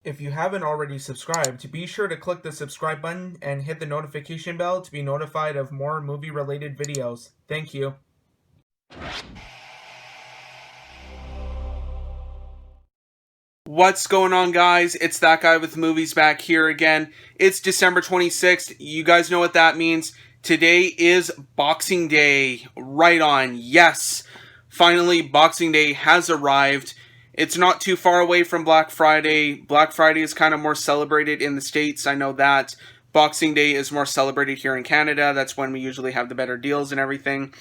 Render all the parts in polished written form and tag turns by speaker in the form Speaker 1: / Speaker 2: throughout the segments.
Speaker 1: If you haven't already subscribed, be sure to click the subscribe button and hit the notification bell to be notified of more movie-related videos. Thank you.
Speaker 2: What's going on, guys? It's that guy with movies back here again. It's December 26th. You guys know what that means. Today is Boxing Day. Right on. Yes. Finally, Boxing Day has arrived. It's not too far away from Black Friday. Black Friday is kind of more celebrated in the States. I know that. Boxing Day is more celebrated here in Canada. That's when we usually have the better deals and everything.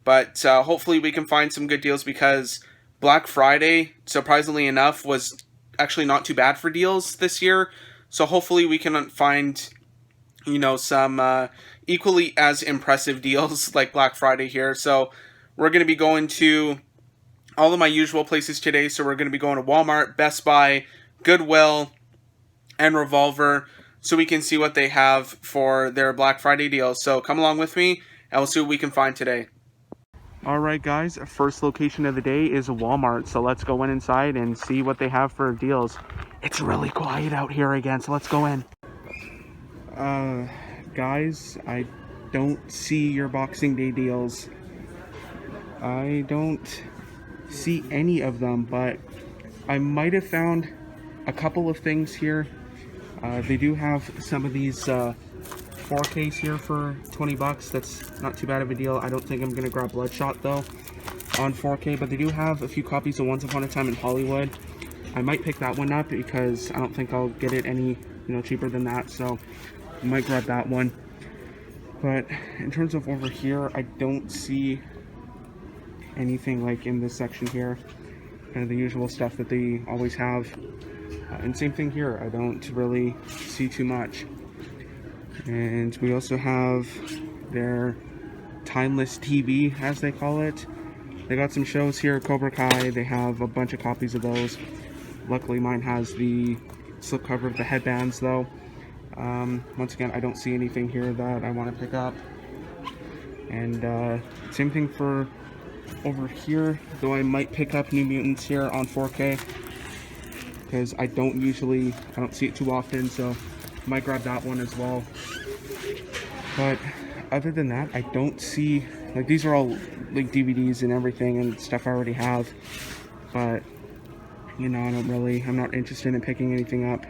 Speaker 2: But hopefully we can find some good deals because Black Friday, surprisingly enough, was actually not too bad for deals this year. So hopefully we can find, some equally as impressive deals like Black Friday here. So we're going to be going to all of my usual places today. So we're going to be going to Walmart, Best Buy, Goodwill, and Revolver so we can see what they have for their Black Friday deals. So come along with me and we'll see what we can find today. Alright guys, first location of the day is Walmart, so let's go inside and see what they have for deals. It's really quiet out here again, so let's go in. Guys, I don't see your Boxing Day deals. I don't see any of them, but I might have found a couple of things here. They do have some of these 4Ks here for 20 bucks. That's not too bad of a deal. I don't think I'm gonna grab Bloodshot though on 4K, but they do have a few copies of Once Upon a Time in Hollywood. I might pick that one up because I don't think I'll get it any cheaper than that, so I might grab that one. But in terms of over here, I don't see anything like in this section here, kind of the usual stuff that they always have. And same thing here, I don't really see too much. And we also have their timeless TV, as they call it. They got some shows here, Cobra Kai. They have a bunch of copies of those. Luckily mine has the slipcover of the headbands though. Once again, I don't see anything here that I want to pick up. And same thing for over here, though I might pick up New Mutants here on 4K because I don't see it too often, so might grab that one as well. But other than that, I don't see, like, these are all like DVDs and everything and stuff I already have, but I'm not interested in picking anything up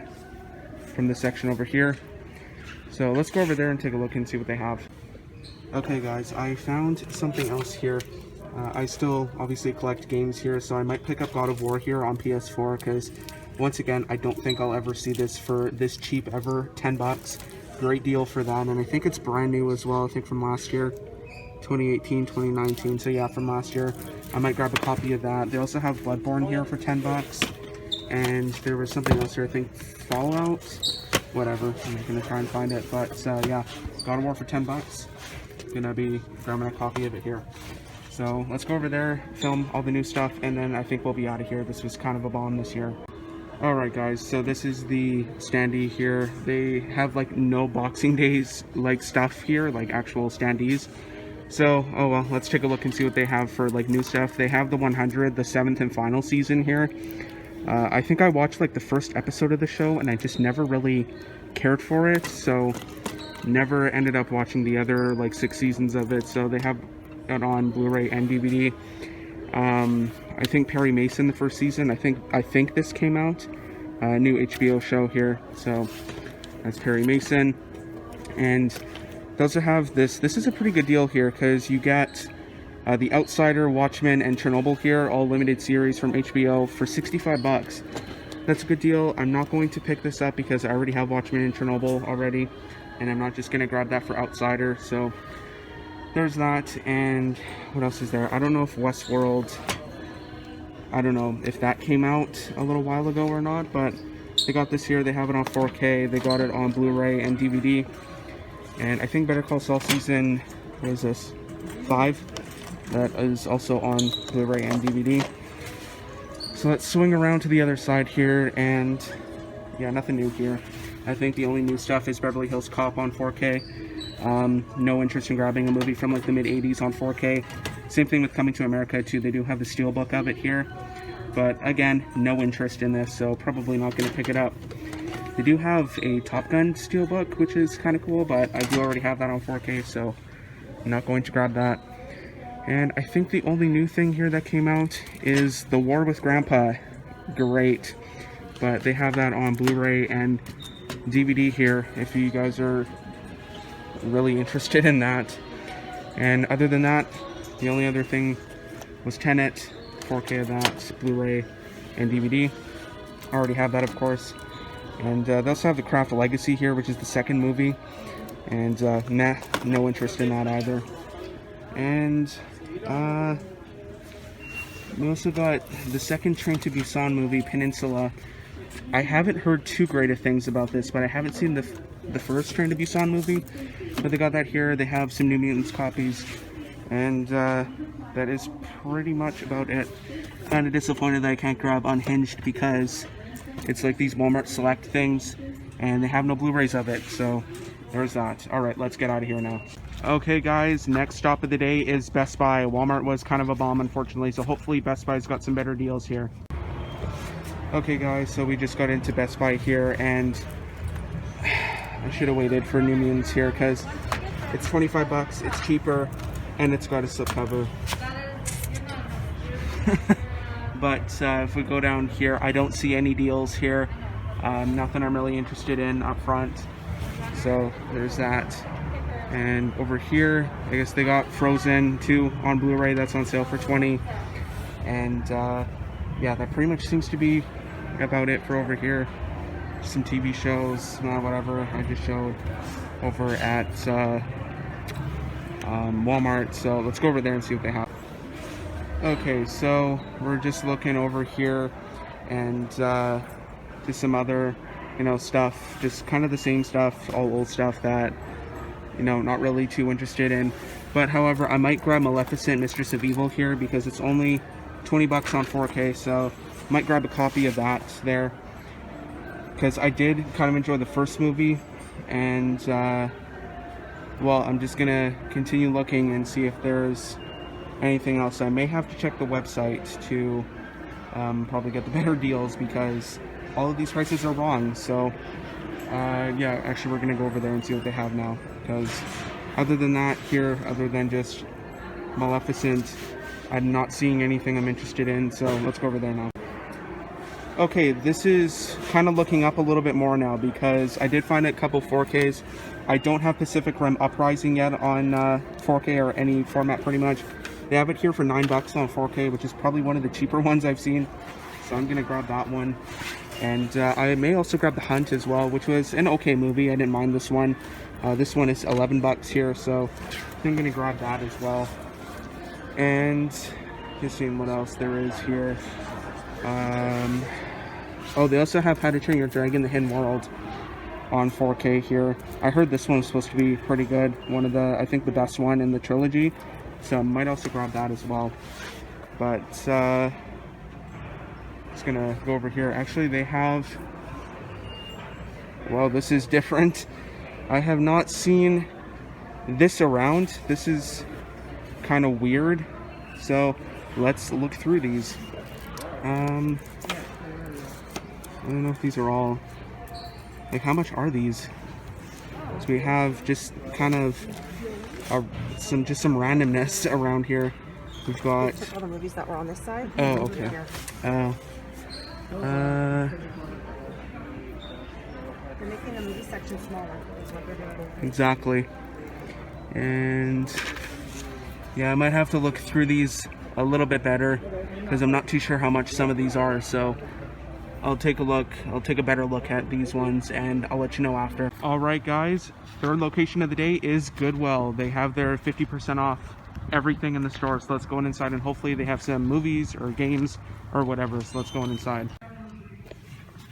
Speaker 2: from this section over here. So let's go over there and take a look and see what they have. Okay guys, I found something else here. I still obviously collect games here, so I might pick up God of War here on PS4 because once again, I don't think I'll ever see this for this cheap ever. 10 bucks. Great deal for that. And I think it's brand new as well. I think from last year. 2018, 2019. So yeah, from last year. I might grab a copy of that. They also have Bloodborne here for 10 bucks. And there was something else here. I think Fallout. Whatever. I'm not going to try and find it. But yeah, God of War for 10 bucks. Gonna be grabbing a copy of it here. So let's go over there, film all the new stuff, and then I think we'll be out of here. This was kind of a bomb this year. Alright guys, so this is the standee here. They have like no Boxing Days like stuff here, like actual standees. So, oh well, let's take a look and see what they have for like new stuff. They have the 100, the 7th and final season here. I think I watched like the first episode of the show and I just never really cared for it, so never ended up watching the other like 6 seasons of it. So they have it on Blu-ray and DVD. I think Perry Mason, the first season, I think this came out, new HBO show here, so that's Perry Mason. And they also have this is a pretty good deal here, because you get The Outsider, Watchmen, and Chernobyl here, all limited series from HBO for 65 bucks. That's a good deal. I'm not going to pick this up because I already have Watchmen and Chernobyl already, and I'm not just going to grab that for Outsider, so there's that. And what else is there? I don't know if Westworld, I don't know if that came out a little while ago or not, but they got this here. They have it on 4K. They got it on Blu-ray and DVD. And I think Better Call Saul season, what is this, 5? That is also on Blu-ray and DVD. So let's swing around to the other side here, and yeah, nothing new here. I think the only new stuff is Beverly Hills Cop on 4K. No interest in grabbing a movie from like the mid-80s on 4K. Same thing with Coming to America too. They do have the steelbook of it here. but again, no interest in this, so probably not going to pick it up. They do have a Top Gun steelbook, which is kind of cool, but I do already have that on 4K, so I'm not going to grab that. And I think the only new thing here that came out is The War with Grandpa. Great. But they have that on Blu-ray and DVD here, if you guys are really interested in that. And other than that, the only other thing was Tenet, 4K of that, Blu-ray and DVD. I already have that, of course. And they also have The Craft Legacy here, which is the second movie. And nah, no interest in that either. And we also got the second Train to Busan movie, Peninsula. I haven't heard too great of things about this, but I haven't seen the first Train to Busan movie. But they got that here. They have some New Mutants copies. And that is pretty much about it. Kind of disappointed that I can't grab Unhinged because it's like these Walmart Select things, and they have no Blu-rays of it, so there's that. Alright, let's get out of here now. Okay guys, next stop of the day is Best Buy. Walmart was kind of a bomb, unfortunately, so hopefully Best Buy's got some better deals here. Okay guys, so we just got into Best Buy here, and I should have waited for New Mutants here, because it's 25 bucks, it's cheaper, and it's got a slipcover. But if we go down here, I don't see any deals here. Nothing I'm really interested in up front. So there's that. And over here, I guess they got Frozen 2 on Blu-ray. That's on sale for $20. And yeah, that pretty much seems to be about it for over here. Some TV shows, whatever I just showed over at Walmart. So let's go over there and see what they have. Okay, so we're just looking over here and just some other, stuff, just kind of the same stuff, all old stuff that, not really too interested in. But however, I might grab Maleficent, Mistress of Evil here because it's only 20 bucks on 4K, so I might grab a copy of that there. Because I did kind of enjoy the first movie, and well, I'm just gonna continue looking and see if there's anything else. I may have to check the website to probably get the better deals because all of these prices are wrong. So yeah, actually we're gonna go over there and see what they have now, because other than that here, other than just Maleficent, I'm not seeing anything I'm interested in, so let's go over there now. Okay, this is kind of looking up a little bit more now because I did find a couple 4Ks. I don't have Pacific Rim Uprising yet on 4K or any format pretty much. They have it here for 9 bucks on 4K, which is probably one of the cheaper ones I've seen. So I'm going to grab that one. And I may also grab The Hunt as well, which was an okay movie. I didn't mind this one. This one is 11 bucks here, so I'm going to grab that as well. And just seeing what else there is here. Oh, they also have How to Train Your Dragon: The Hidden World on 4K here. I heard this one was supposed to be pretty good. One of the, I think the best one in the trilogy. So I might also grab that as well. But just gonna go over here. Actually, they have, well, this is different. I have not seen this around. This is kind of weird. So let's look through these. I don't know if these are all, like, how much are these? So we have just kind of some randomness around here. We've got
Speaker 3: all the movies that were on this side.
Speaker 2: Oh, okay.
Speaker 3: They're making the movie section smaller. Is what they're doing.
Speaker 2: Exactly. And yeah, I might have to look through these a little bit better because I'm not too sure how much some of these are. So I'll take a look. I'll take a better look at these ones and I'll let you know after. All right, guys. Third location of the day is Goodwill. They have their 50% off everything in the store. So let's go inside and hopefully they have some movies or games or whatever. So let's go inside.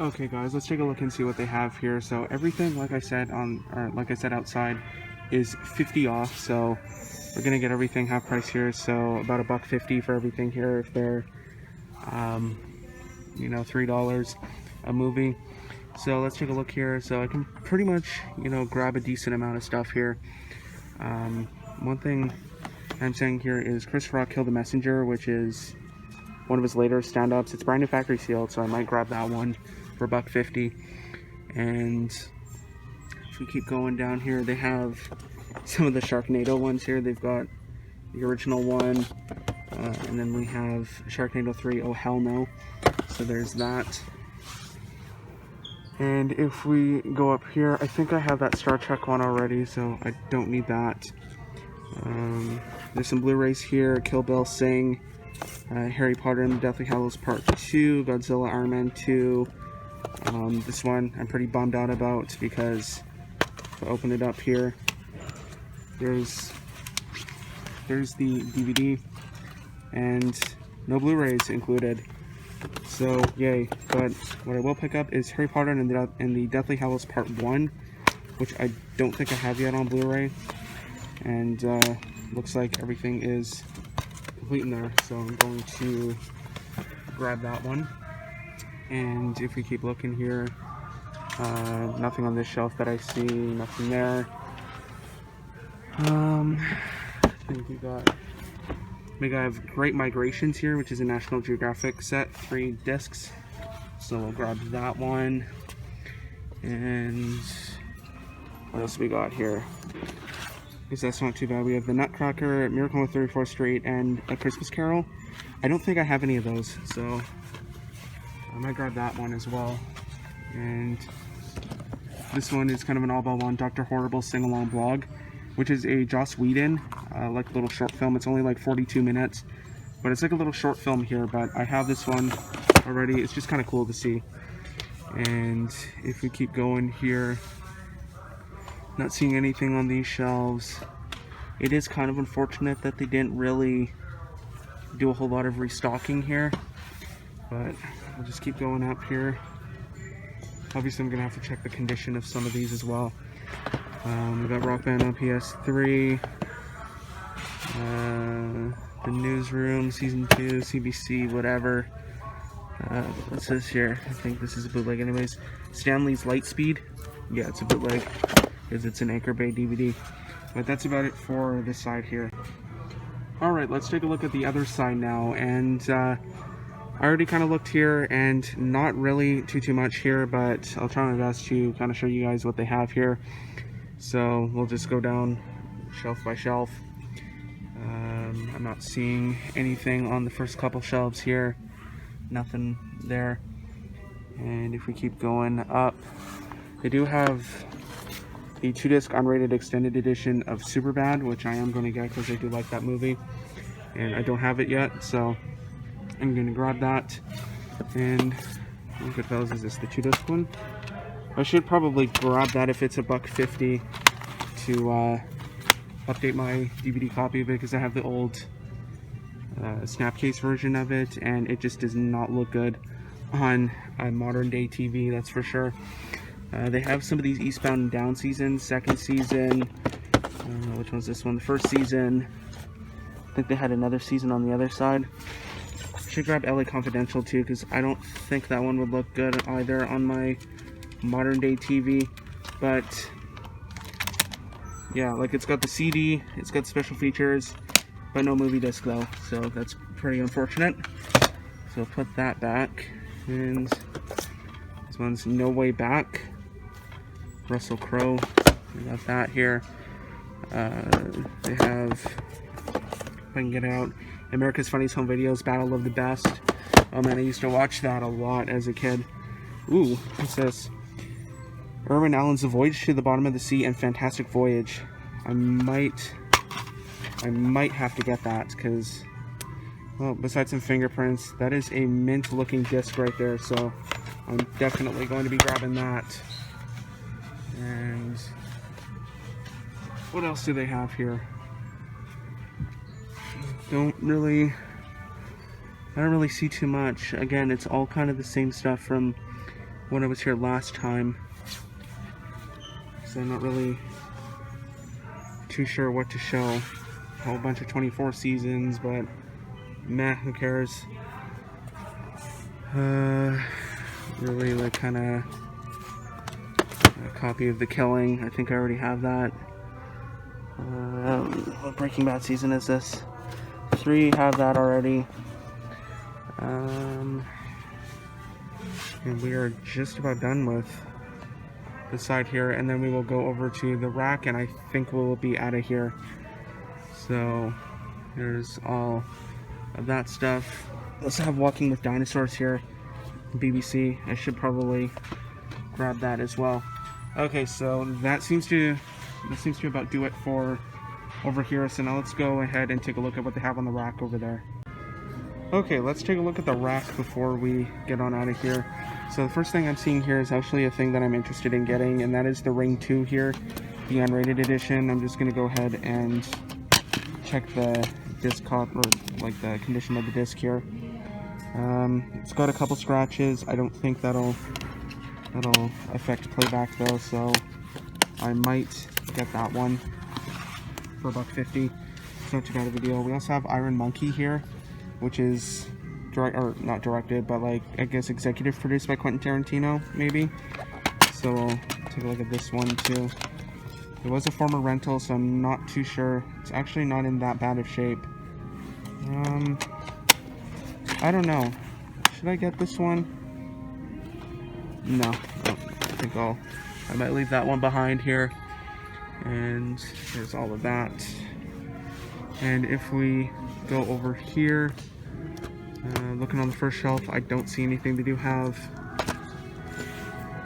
Speaker 2: Okay, guys, let's take a look and see what they have here. So everything, like I said outside, is 50 off. So we're gonna get everything half price here. So about $1.50 for everything here if they're $3 a movie. So let's take a look here. So I can pretty much grab a decent amount of stuff here. One thing I'm saying here is Chris Rock Killed the Messenger, which is one of his later stand-ups. It's brand new factory sealed, so I might grab that one for $1.50. And if we keep going down here, they have some of the Sharknado ones here. They've got the original one, and then we have Sharknado 3, Oh Hell No. So there's that. And if we go up here, I think I have that Star Trek one already, so I don't need that. There's some Blu-rays here: Kill Bill, Sing, Harry Potter and the Deathly Hallows Part 2, Godzilla, Iron Man 2. This one I'm pretty bummed out about because if I open it up here, there's the DVD and no Blu-rays included. So yay! But what I will pick up is Harry Potter and the Deathly Hallows Part 1, which I don't think I have yet on Blu-ray. And looks like everything is complete in there, so I'm going to grab that one. And if we keep looking here, nothing on this shelf that I see, nothing there. I think we have Great Migrations here, which is a National Geographic set, 3 discs. So we'll grab that one. And what else we got here? Because that's not too bad. We have the Nutcracker, Miracle on 34th Street, and A Christmas Carol. I don't think I have any of those, so I might grab that one as well. And this one is kind of an all-by-one Dr. Horrible sing-along vlog, which is a Joss Whedon, like little short film. It's only like 42 minutes, but it's like a little short film here, but I have this one already. It's just kind of cool to see. And if we keep going here, not seeing anything on these shelves. It is kind of unfortunate that they didn't really do a whole lot of restocking here, but we'll just keep going up here. Obviously I'm gonna have to check the condition of some of these as well. We got Rock Band on PS3, The Newsroom Season 2, CBC, whatever. What's this here? I think this is a bootleg anyways. Stanley's Lightspeed. Yeah, it's a bootleg because it's an Anchor Bay DVD. But that's about it for this side here. Alright, let's take a look at the other side now. And I already kind of looked here, and not really too much here, but I'll try my best to kind of show you guys what they have here. So we'll just go down shelf by shelf. I'm not seeing anything on the first couple shelves here. Nothing there. And if we keep going up, they do have the 2-disc unrated extended edition of Superbad, which I am going to get because I do like that movie. And I don't have it yet, so I'm going to grab that. And Goodwill, is this the 2-disc one? I should probably grab that if it's $1.50 to update my DVD copy of it, because I have the old Snapcase version of it, and it just does not look good on a modern day TV, that's for sure. They have some of these Eastbound and Down seasons, second season, which one's this one? The first season. I think they had another season on the other side. Should grab LA Confidential too, because I don't think that one would look good either on my modern day TV. But yeah, like, it's got the CD, it's got special features, but no movie disc though, so that's pretty unfortunate. So I'll put that back. And this one's No Way Back, Russell Crowe. We got that here. They have, if I can get out, America's Funniest Home Videos, Battle of the Best. Oh man, I used to watch that a lot as a kid. Ooh, what's this? Irwin Allen's The Voyage to the Bottom of the Sea and Fantastic Voyage. I might have to get that, because, well, besides some fingerprints, that is a mint looking disc right there, so I'm definitely going to be grabbing that. And what else do they have here? I don't really see too much. Again, it's all kind of the same stuff from when I was here last time, so I'm not really too sure what to show. A whole bunch of 24 seasons, but meh, who cares? Really, like, kind of a copy of The Killing. I think I already have that. What Breaking Bad season is this? 3, have that already. And we are just about done with the side here, and then we will go over to the rack, and I think we'll be out of here. So here's all of that stuff. Let's have Walking with Dinosaurs here, BBC. I should probably grab that as well. Okay, so that seems to about do it for over here. So now let's go ahead and take a look at what they have on the rack over there. Okay, let's take a look at the rack before we get on out of here. So the first thing I'm seeing here is actually a thing that I'm interested in getting, and that is the Ring 2 here, the unrated edition. I'm just going to go ahead and check the disc or like the condition of the disc here. It's got a couple scratches. I don't think that'll affect playback though, so I might get that one for $1.50. It's not too bad of a deal. We also have Iron Monkey here, which is not directed, but like I guess executive produced by Quentin Tarantino, maybe. So we'll take a look at this one too. It was a former rental, so I'm not too sure. It's actually not in that bad of shape. I don't know. Should I get this one? No, I think I might leave that one behind here. And there's all of that. And if we go over here, looking on the first shelf, I don't see anything. They do have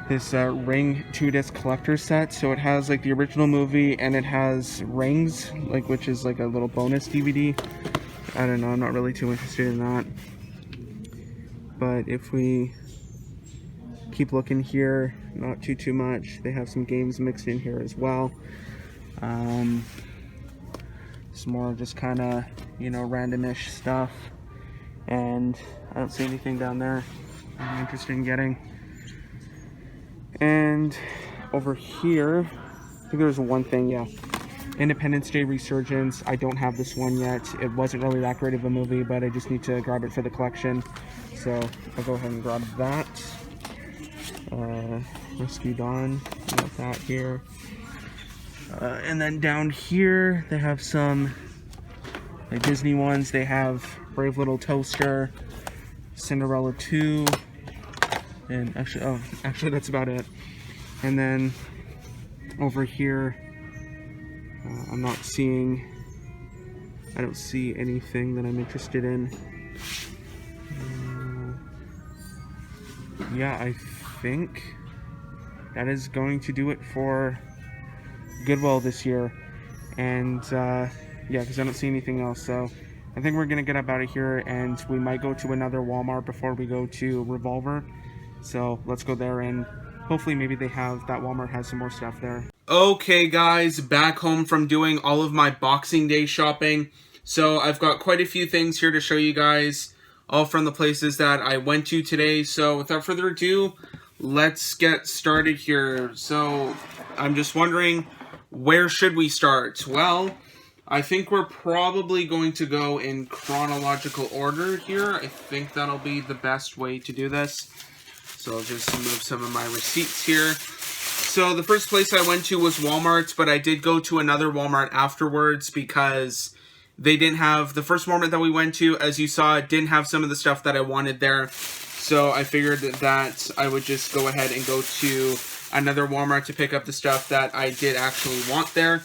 Speaker 2: this Ring 2-disc collector set, so it has like the original movie and it has Rings, like, which is like a little bonus DVD. I don't know, I'm not really too interested in that. But if we keep looking here, not too much. They have some games mixed in here as well. Some more just kind of, you know, randomish stuff. And I don't see anything down there I'm interested in getting. And over here, I think there's one thing, yeah. Independence Day Resurgence. I don't have this one yet. It wasn't really that great of a movie, but I just need to grab it for the collection. So I'll go ahead and grab that. Rescue Dawn, got that here. And then down here, they have some like Disney ones. They have Brave Little Toaster, Cinderella 2, and actually that's about it. And then over here, I don't see anything that I'm interested in. Yeah, I think that is going to do it for Goodwill this year. And yeah, because I don't see anything else. So I think we're going to get up out of here, and we might go to another Walmart before we go to Revolver. So let's go there, and hopefully maybe that Walmart has some more stuff there.
Speaker 1: Okay guys, back home from doing all of my Boxing Day shopping. So I've got quite a few things here to show you guys, all from the places that I went to today. So without further ado, let's get started here. So I'm just wondering, where should we start? Well, I think we're probably going to go in chronological order here. I think that'll be the best way to do this. So I'll just move some of my receipts here. So the first place I went to was Walmart, but I did go to another Walmart afterwards because they didn't have, the first Walmart that we went to, as you saw, didn't have some of the stuff that I wanted there. So I figured that I would just go ahead and go to another Walmart to pick up the stuff that I did actually want there.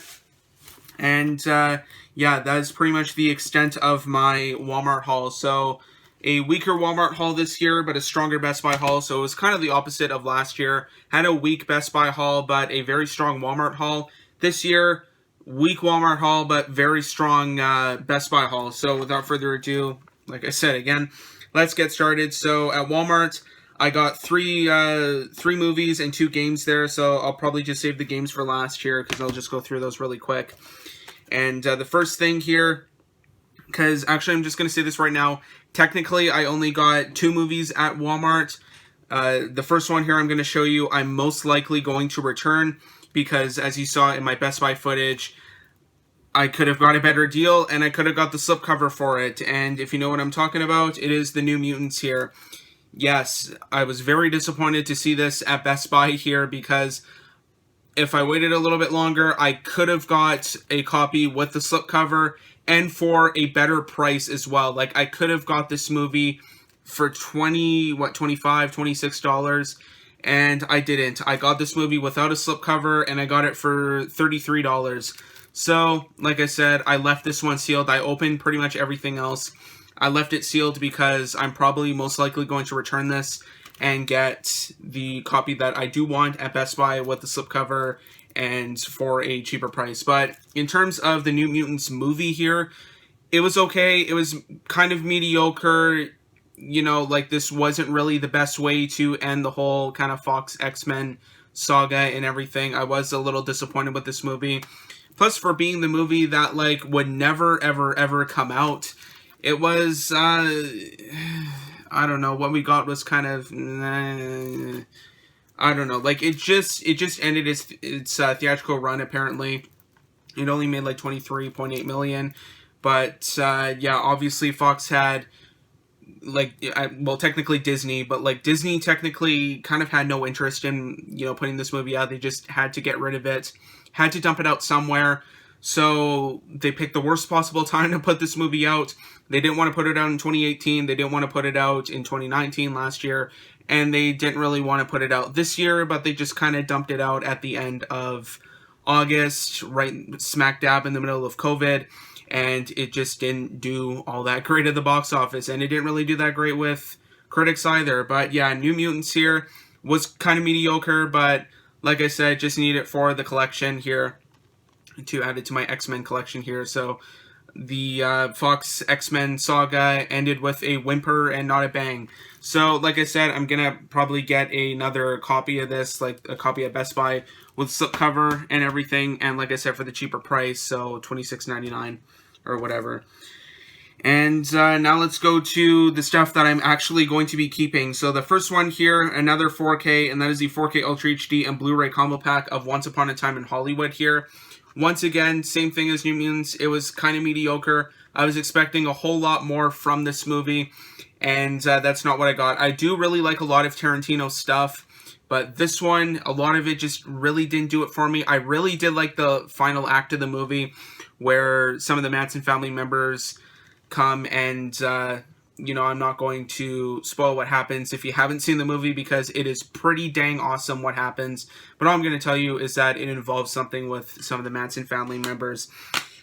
Speaker 1: And yeah, that is pretty much the extent of my Walmart haul. So a weaker Walmart haul this year, but a stronger Best Buy haul. So it was kind of the opposite of last year. Had a weak Best Buy haul, but a very strong Walmart haul. This year, weak Walmart haul, but very strong Best Buy haul. So without further ado, like I said again, let's get started. So at Walmart, I got three movies and 2 games there. So I'll probably just save the games for last year because I'll just go through those really quick. And the first thing here, because actually I'm just going to say this right now, technically I only got 2 movies at Walmart. The first one here I'm going to show you I'm most likely going to return because, as you saw in my Best Buy footage, I could have got a better deal and I could have got the slipcover for it. And if you know what I'm talking about, it is the New Mutants here. Yes, I was very disappointed to see this at Best Buy here because if I waited a little bit longer, I could have got a copy with the slipcover and for a better price as well. Like, I could have got this movie for 20, what, 25, $26, and I didn't. I got this movie without a slipcover, and I got it for $33. So, like I said, I left this one sealed. I opened pretty much everything else. I left it sealed because I'm probably most likely going to return this and get the copy that I do want at Best Buy with the slipcover and for a cheaper price. But in terms of the New Mutants movie here, it was okay. It was kind of mediocre. You know, like, this wasn't really the best way to end the whole kind of Fox X-Men saga and everything. I was a little disappointed with this movie. Plus, for being the movie that, like, would never, ever, ever come out, it was, I don't know, what we got was kind of, I don't know, like, it just ended its theatrical run, apparently. It only made, like, $23.8 million, but, yeah, obviously Fox had, like, well, technically Disney, but, like, Disney technically kind of had no interest in, you know, putting this movie out. They just had to get rid of it, had to dump it out somewhere. So they picked the worst possible time to put this movie out. They didn't want to put it out in 2018. They didn't want to put it out in 2019 last year. And they didn't really want to put it out this year, but they just kind of dumped it out at the end of August, right smack dab in the middle of COVID. And it just didn't do all that great at the box office. And it didn't really do that great with critics either. But yeah, New Mutants here was kind of mediocre, but like I said, just need it for the collection here, to add it to my X-Men collection here. So the Fox X-Men saga ended with a whimper and not a bang. So like I said, I'm gonna probably get another copy of this, like a copy at Best Buy with slipcover and everything, and like I said, for the cheaper price, so $26.99 or whatever. And now let's go to the stuff that I'm actually going to be keeping. So the first one here, another 4K, and that is the 4K Ultra HD and Blu-ray combo pack of Once Upon a Time in Hollywood here. Once again, same thing as New Mutants. It was kind of mediocre. I was expecting a whole lot more from this movie, and that's not what I got. I do really like a lot of Tarantino stuff, but this one, a lot of it just really didn't do it for me. I really did like the final act of the movie, where some of the Manson family members come and, you know, I'm not going to spoil what happens if you haven't seen the movie, because it is pretty dang awesome what happens. But all I'm going to tell you is that it involves something with some of the Manson family members.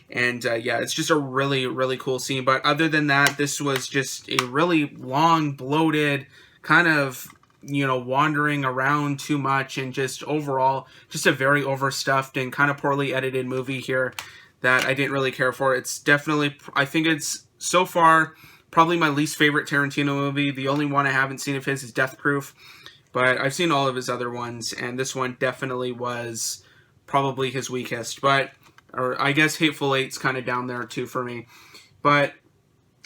Speaker 1: And, yeah, it's just a really, really cool scene. But other than that, this was just a really long, bloated, kind of, you know, wandering around too much, and just overall, just a very overstuffed and kind of poorly edited movie here that I didn't really care for. It's definitely, I think it's, so far, probably my least favorite Tarantino movie. The only one I haven't seen of his is Death Proof, but I've seen all of his other ones, and this one definitely was probably his weakest. But, or I guess Hateful Eight's kind of down there too for me. But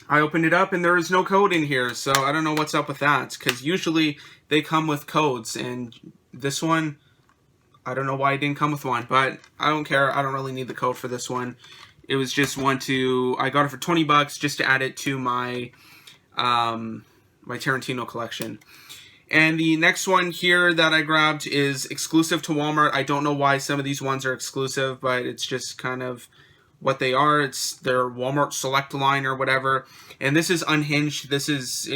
Speaker 1: I opened it up and there is no code in here, so I don't know what's up with that, because usually they come with codes, and this one, I don't know why it didn't come with one, but I don't care. I don't really need the code for this one. It was just one to, I got it for $20 just to add it to my my Tarantino collection. And the next one here that I grabbed is exclusive to Walmart. I don't know why some of these ones are exclusive, but it's just kind of what they are. It's their Walmart Select line or whatever. And this is Unhinged. This is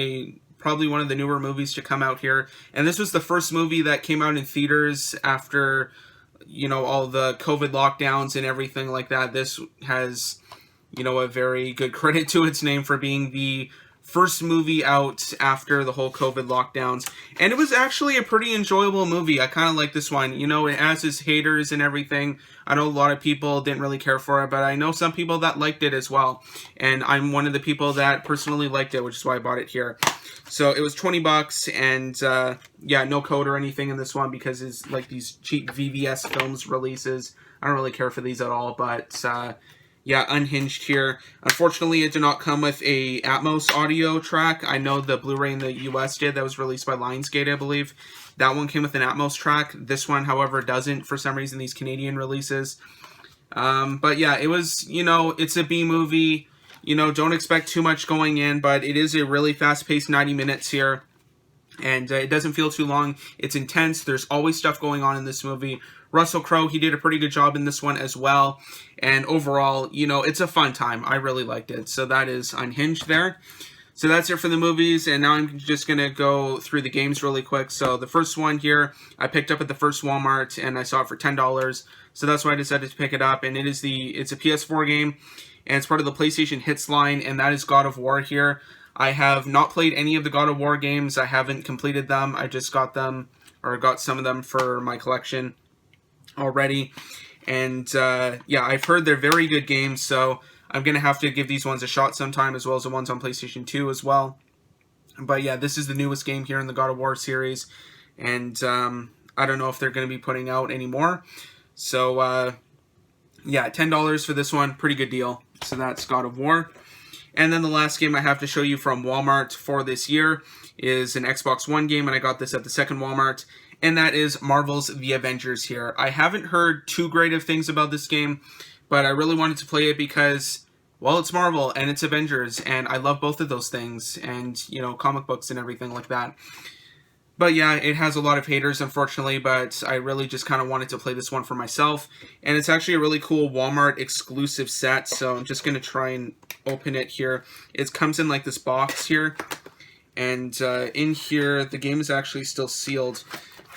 Speaker 1: probably one of the newer movies to come out here. And this was the first movie that came out in theaters after, you know, all the COVID lockdowns and everything like that. This has, you know, a very good credit to its name for being the first movie out after the whole COVID lockdowns. And it was actually a pretty enjoyable movie. I kind of like this one. You know, it has its haters and everything. I know a lot of people didn't really care for it, but I know some people that liked it as well. And I'm one of the people that personally liked it, which is why I bought it here. So it was $20, and yeah, no code or anything in this one, because it's like these cheap VVS Films releases. I don't really care for these at all, but yeah, Unhinged here. Unfortunately, it did not come with a Atmos audio track. I know the Blu-ray in the US did. That was released by Lionsgate, I believe. That one came with an Atmos track. This one, however, doesn't for some reason, these Canadian releases. But yeah, it was, you know, it's a B movie. You know, don't expect too much going in, but it is a really fast-paced 90 minutes here. And it doesn't feel too long. It's intense. There's always stuff going on in this movie. Russell Crowe, he did a pretty good job in this one as well. And overall, you know, it's a fun time. I really liked it. So that is Unhinged there. So that's it for the movies, and now I'm just going to go through the games really quick. So the first one here, I picked up at the first Walmart, and I saw it for $10. So that's why I decided to pick it up, and it's a PS4 game, and it's part of the PlayStation Hits line, and that is God of War here. I have not played any of the God of War games. I haven't completed them. I just got them, or got some of them for my collection already. And yeah, I've heard they're very good games, so I'm going to have to give these ones a shot sometime, as well as the ones on PlayStation 2 as well. But yeah, this is the newest game here in the God of War series, and I don't know if they're going to be putting out any more. So yeah, $10 for this one, pretty good deal. So that's God of War. And then the last game I have to show you from Walmart for this year is an Xbox One game, and I got this at the second Walmart, and that is Marvel's The Avengers here. I haven't heard too great of things about this game, but I really wanted to play it because, well, it's Marvel and it's Avengers, and I love both of those things, and, you know, comic books and everything like that. But yeah, it has a lot of haters, unfortunately, but I really just kind of wanted to play this one for myself. And it's actually a really cool Walmart exclusive set, so I'm just going to try and open it here. It comes in like this box here, and in here, the game is actually still sealed,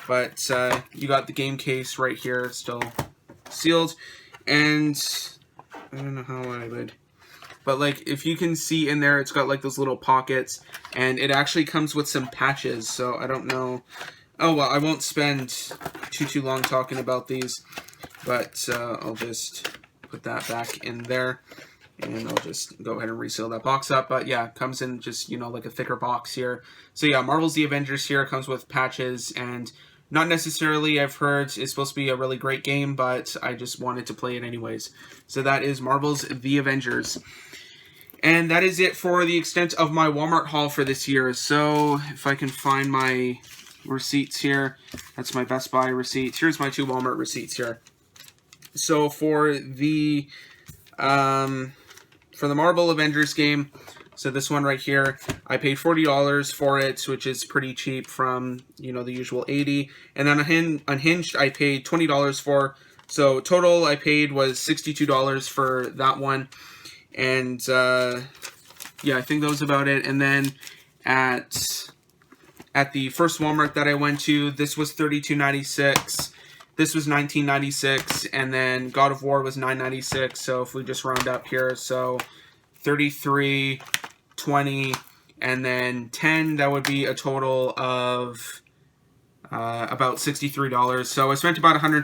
Speaker 1: but you got the game case right here, still sealed. And I don't know how I would, but like if you can see in there, it's got like those little pockets, and it actually comes with some patches. So I don't know. Oh well, I won't spend too long talking about these, but I'll just put that back in there, and I'll just go ahead and reseal that box up. But yeah, it comes in just, you know, like a thicker box here. So yeah, Marvel's The Avengers here comes with patches, and not necessarily, I've heard, it's supposed to be a really great game, but I just wanted to play it anyways. So that is Marvel's The Avengers. And that is it for the extent of my Walmart haul for this year. So if I can find my receipts here, that's my Best Buy receipts. Here's my 2 Walmart receipts here. So for the Marvel Avengers game, so this one right here, I paid $40 for it, which is pretty cheap from, you know, the usual $80. And then Unhinged, I paid $20 for. So total I paid was $62 for that one. And yeah, I think that was about it. And then at the first Walmart that I went to, this was $32.96. This was $19.96, and then God of War was $9.96. So if we just round up here, so 33, 20, and then 10, that would be a total of about $63. So I spent about $120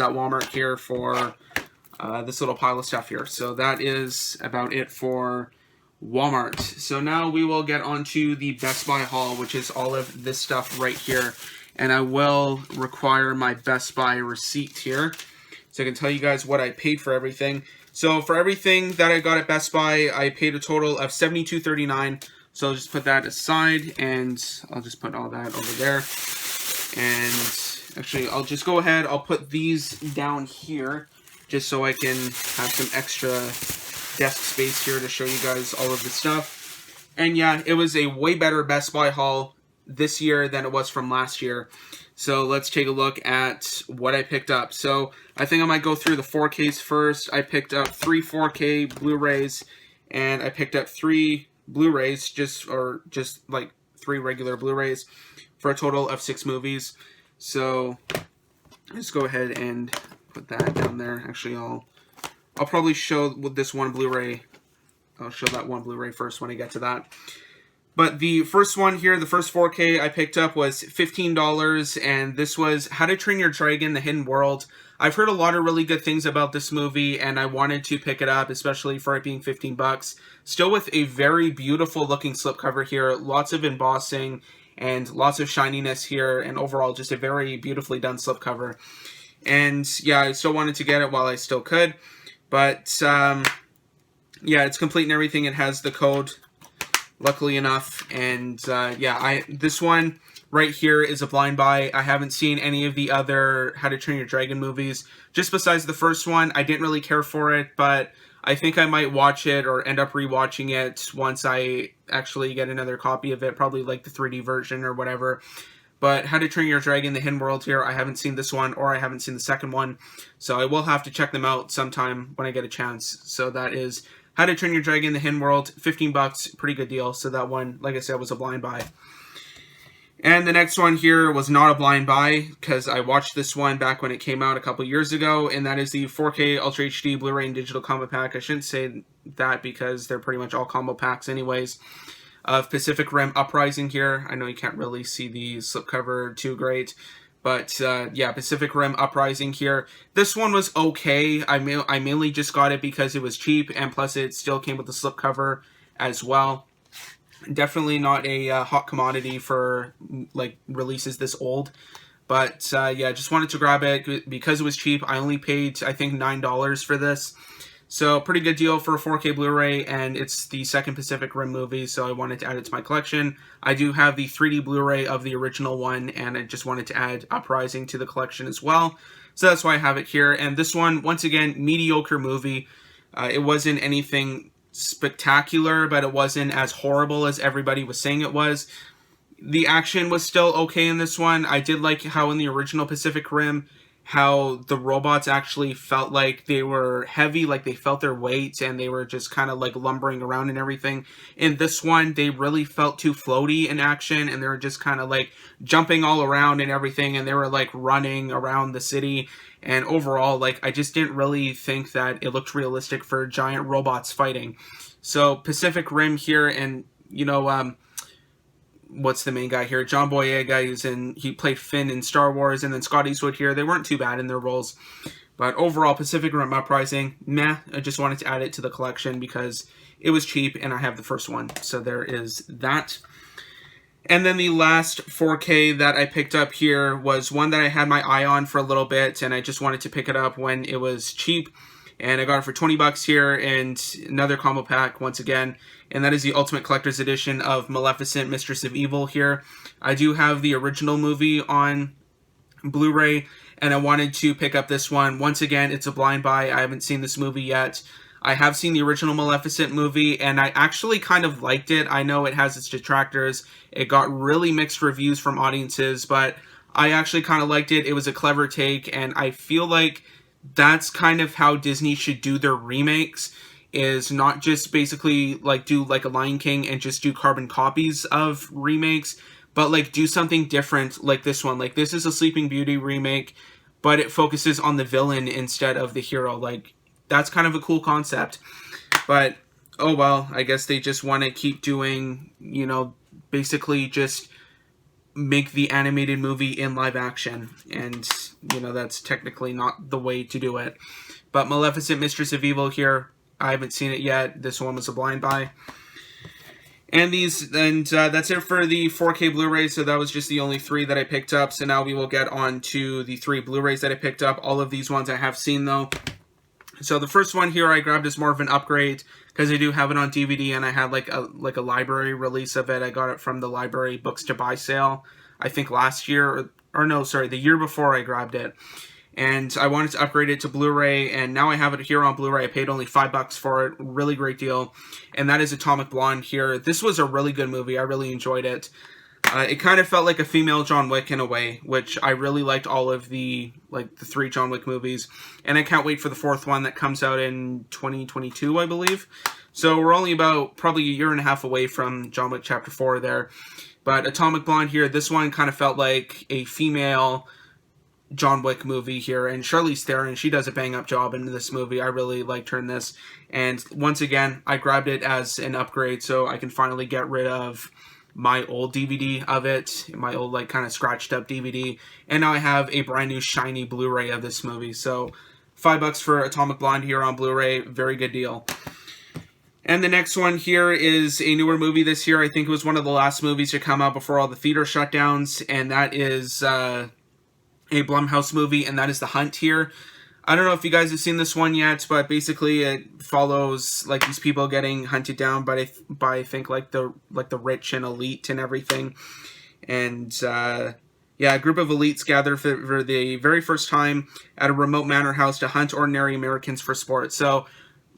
Speaker 1: at Walmart here for this little pile of stuff here. So that is about it for Walmart. So now we will get on to the Best Buy haul, which is all of this stuff right here. And I will require my Best Buy receipt here, so I can tell you guys what I paid for everything. So for everything that I got at Best Buy, I paid a total of $72.39. So I'll just put that aside, and I'll just put all that over there. And actually, I'll just go ahead, I'll put these down here, just so I can have some extra desk space here to show you guys all of the stuff. And yeah, it was a way better Best Buy haul this year than it was from last year. So let's take a look at what I picked up. So I think I might go through the 4Ks first. I picked up 3 4K Blu-rays, and I picked up 3 Blu-rays, just like 3 regular Blu-rays, for a total of 6 movies. So let's go ahead and put that down there. Actually, I'll probably show with this one Blu-ray. I'll show that one Blu-ray first when I get to that. But the first one here, the first 4K I picked up was $15, and this was How to Train Your Dragon: The Hidden World. I've heard a lot of really good things about this movie, and I wanted to pick it up, especially for it being $15. Still with a very beautiful looking slipcover here, lots of embossing, and lots of shininess here, and overall just a very beautifully done slipcover. And yeah, I still wanted to get it while I still could, but yeah, it's complete and everything. It has the code, luckily enough, and yeah, this one right here is a blind buy. I haven't seen any of the other How to Train Your Dragon movies, just besides the first one. I didn't really care for it, but I think I might watch it or end up rewatching it once I actually get another copy of it, probably like the 3D version or whatever. But How to Train Your Dragon: The Hidden World here, I haven't seen this one, or I haven't seen the second one, so I will have to check them out sometime when I get a chance. So that is How to Train Your Dragon: The Hidden World, $15, pretty good deal. So that one, like I said, was a blind buy. And the next one here was not a blind buy, because I watched this one back when it came out a couple years ago, and that is the 4K Ultra HD Blu-ray and Digital Combo Pack. I shouldn't say that because they're pretty much all combo packs anyways, of Pacific Rim Uprising here. I know you can't really see the slipcover too great, but yeah, Pacific Rim Uprising here. This one was okay. I mainly just got it because it was cheap, and plus it still came with the slipcover as well. Definitely not a hot commodity for like releases this old, but yeah, just wanted to grab it because it was cheap. I only paid, I think, $9 for this, so pretty good deal for a 4K Blu-ray, and it's the second Pacific Rim movie, so I wanted to add it to my collection. I do have the 3D Blu-ray of the original one, and I just wanted to add Uprising to the collection as well, so that's why I have it here. And this one, once again, mediocre movie. It wasn't anything spectacular, but it wasn't as horrible as everybody was saying it was. The action was still okay in this one. I did like how in the original Pacific Rim, how the robots actually felt like they were heavy, like they felt their weight, and they were just kind of like lumbering around and everything. In this one, they really felt too floaty in action, and they were just kind of like jumping all around and everything, and they were like running around the city. And overall, like, I just didn't really think that it looked realistic for giant robots fighting. So Pacific Rim here, and you know, what's the main guy here? John Boyega, he played Finn in Star Wars, and then Scott Eastwood here. They weren't too bad in their roles. But overall, Pacific Rim Uprising, meh. I just wanted to add it to the collection because it was cheap, and I have the first one. So there is that. And then the last 4K that I picked up here was one that I had my eye on for a little bit, and I just wanted to pick it up when it was cheap. And I got it for $20 here, and another combo pack once again. And that is the Ultimate Collector's Edition of Maleficent, Mistress of Evil here. I do have the original movie on Blu-ray, and I wanted to pick up this one. Once again, it's a blind buy. I haven't seen this movie yet. I have seen the original Maleficent movie, and I actually kind of liked it. I know it has its detractors. It got really mixed reviews from audiences, but I actually kind of liked it. It was a clever take, and I feel like that's kind of how Disney should do their remakes, is not just basically like do like a Lion King and just do carbon copies of remakes, but like do something different like this one. Like, this is a Sleeping Beauty remake, but it focuses on the villain instead of the hero. Like, that's kind of a cool concept, but oh well, I guess they just want to keep doing, you know, basically just make the animated movie in live action, and you know, that's technically not the way to do it. But Maleficent, Mistress of Evil here, I haven't seen it yet. This one was a blind buy. And that's it for the 4K Blu-ray. So that was just the only 3 that I picked up. So now we will get on to the 3 Blu-rays that I picked up. All of these ones I have seen though. So the first one here I grabbed is more of an upgrade because I do have it on DVD, and I had like a library release of it. I got it from the library books to buy sale, I think last year, or no, sorry, the year before I grabbed it. And I wanted to upgrade it to Blu-ray, and now I have it here on Blu-ray. I paid only $5 for it. Really great deal. And that is Atomic Blonde here. This was a really good movie. I really enjoyed it. It kind of felt like a female John Wick in a way, which I really liked all of the 3 John Wick movies. And I can't wait for the 4th one that comes out in 2022, I believe. So we're only about probably a year and a half away from John Wick Chapter 4 there. But Atomic Blonde here, this one kind of felt like a female John Wick movie here. And Charlize Theron, she does a bang-up job in this movie. I really liked her in this. And once again, I grabbed it as an upgrade so I can finally get rid of my old DVD of it, my old like kind of scratched up DVD, and now I have a brand new shiny Blu-ray of this movie. So $5 for Atomic Blonde here on Blu-ray, very good deal. And the next one here is a newer movie this year. I think it was one of the last movies to come out before all the theater shutdowns, and that is a Blumhouse movie, and that is The Hunt here. I don't know if you guys have seen this one yet, but basically it follows like these people getting hunted down by I think like the rich and elite and everything. And yeah, a group of elites gather for the very first time at a remote manor house to hunt ordinary Americans for sport. So,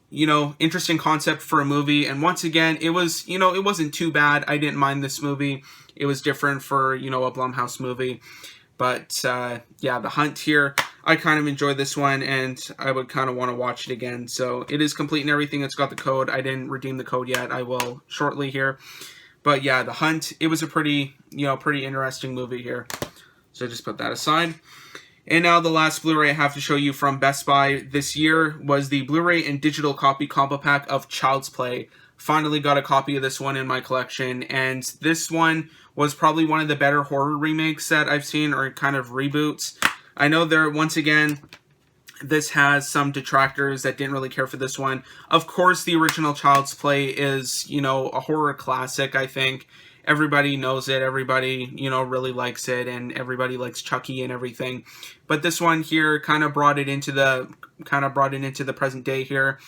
Speaker 1: you know, interesting concept for a movie. And once again, it was, you know, it wasn't too bad. I didn't mind this movie. It was different for, you know, a Blumhouse movie. But, yeah, The Hunt here. I kind of enjoyed this one, and I would kind of want to watch it again. So it is complete and everything. It's got the code. I didn't redeem the code yet. I will shortly here. But yeah, The Hunt, it was a pretty interesting movie here. So just put that aside. And now the last Blu-ray I have to show you from Best Buy this year was the Blu-ray and digital copy combo pack of Child's Play. Finally got a copy of this one in my collection, and this one was probably one of the better horror remakes that I've seen, or kind of reboots. I know once again, this has some detractors that didn't really care for this one. Of course, the original Child's Play is, a horror classic, I think. Everybody knows it, everybody, really likes it, and everybody likes Chucky and everything. But this one here kind of brought it into the present day here.